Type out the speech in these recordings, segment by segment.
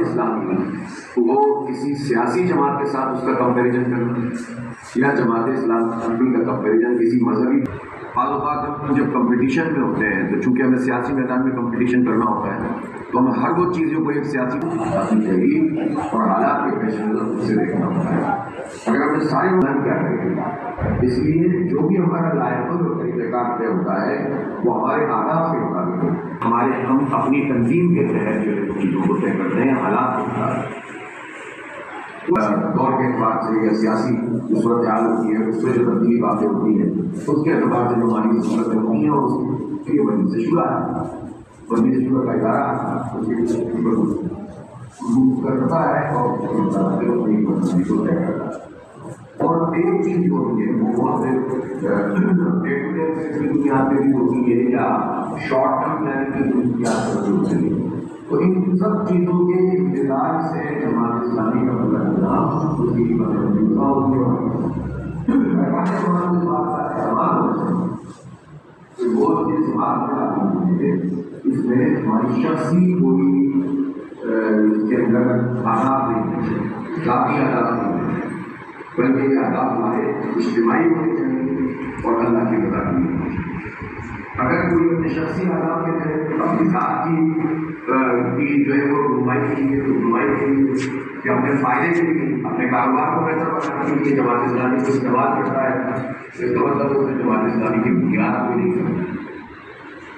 اسلامی وہ کسی سیاسی جماعت کے ساتھ اس کا کمپیریزن کرنا یا جماعت اسلامی کا کمپیریزن کسی مذہبی بعض اوقات ہم جب کمپٹیشن میں ہوتے ہیں تو چونکہ ہمیں سیاسی میدان میں کمپٹیشن کرنا ہوتا ہے تو ہمیں ہر وہ چیزوں کو ایک سیاسی تحریر اور حالات کے پیش نظر سے دیکھنا ہوتا ہے. اگر ہم نے سارے بیان کر رہے ہیں اس لیے جو بھی ہمارا لائق اور طریقہ کار طے ہوتا ہے وہ ہمارے آداب کے مطابق ہمارے ہم اپنی تنظیم کے تحت جو چیزوں کو طے کرتے ہیں حالات کے مطابق دور کے اعتبار سے یا سیاسی صورت حال ہوتی ہے اس سے جو تبدیلی باتیں ہوتی ہیں اس کے اعتبار سے جو ہماری صورتیں ہوتی ہیں اور اس کے وجہ سے شروع ہے بندی سے شروع کا ادارہ کرتا ہے اور اور ایک چیز جو ہوتی ہے وہ بہت بنیاد پہ بھی ہوتی ہے یا شارٹ ٹرم پلاننگ کی بنیاد پر بھی ہوتی ہے. تو ان سب چیزوں کے انتظار سے جماعت اسلامی کا مطلب اس کی وہ جس بات میں اس میں ہماری شخصی کوئی اس کے اندر آداب نہیں ہے ذاتی آداب نہیں ہے بلکہ یہ آداب ہمارے اجتماعی ہونے چاہیے اور اللہ کی رضا کی. اگر کوئی اپنے شخصی آداب کے تحت اپنی ذات کی جو ہے وہ رہنمائی کیجیے تو رہنمائی کیجیے کہ اپنے فائدے کے لیے اپنے کاروبار کو بہتر بنانے کے لیے جماعت اسلامی کو استعمال کرتا ہے اس کا مطلب اس نے جماعت اسلامی کی بنیاد کو نہیں کرتی.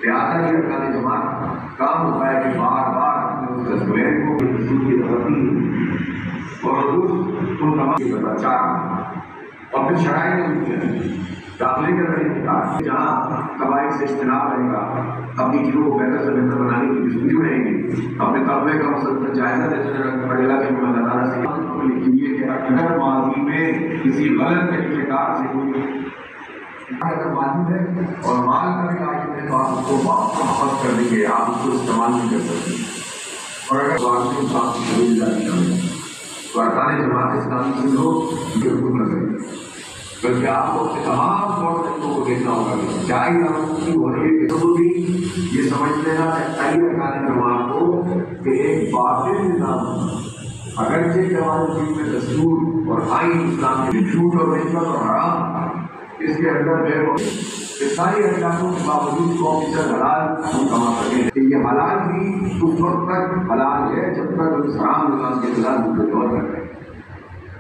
لہٰذا یہ ارکان جماعت کام ہوتا ہے کہ بار بار اپنے اس ذہن کو رسول کی ترقی اور حضور ان تمام کی پرچار اور پھر شرائط داخلے کا طریقہ جہاں قواعد سے اجتناب رہے گا اپنی چیزوں کو بہتر سے بہتر بنانے کی جستجو رہے گی اپنے طلبے کا مسلسل جائزہ دیتے پڑے گا کہ میں اللہ سے لکھیے کہ اگر ماضی میں کسی غلط طریقے کار سے کوئی اگر معلوم ہے اور مال کا بھی لاجم ہے تو آپ اس کو واپس کر دیں گے آپ اس کو استعمال نہیں کر سکتے. اور اگر واقعی بات شامل تو ارکان جماعت اسلامی سے لوگ بالکل نہ کریں بلکہ آپ کو اپنے تمام طور طریقوں کو دیکھنا ہوگا کہ سچائی کی ہو رہی ہے تو بھی یہ سمجھ لینا چاہیے ارکان جماعت کو کہ ایک باطل نظام اگرچہ کہ ہمارے دین میں دستور اور آئین اسلام کے جھوٹ اور رشوت اور حرام اس کے اندر ساری احکاموں کے باوجود قوم سے حلال کما سکیں کہ یہ حلال بھی اس وقت تک حلال ہے جب تک اس حرام نظام کے خلاف غور کر رہے ہیں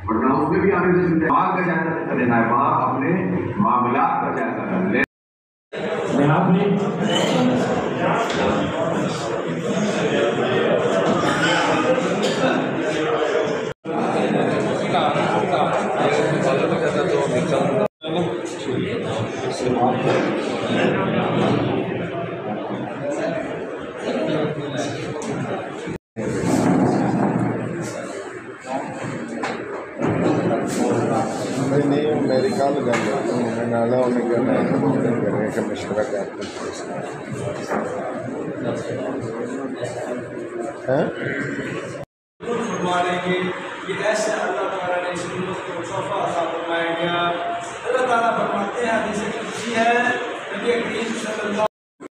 ورنہ اس میں بھی آنے سے مال کا جائزہ نہیں لینا ہے وہاں اپنے معاملات کا جائزہ لے. نہیں میری کال جان جاتا ہوں میں نالا ہونے کا کرنے کا مشورہ کرتا ہوں. ایسے اللہ تعالیٰ نے اس امت کو صوفہ عطا فرمایا گیا. اللہ تعالیٰ فرماتے ہیں حدیث قدسی ہے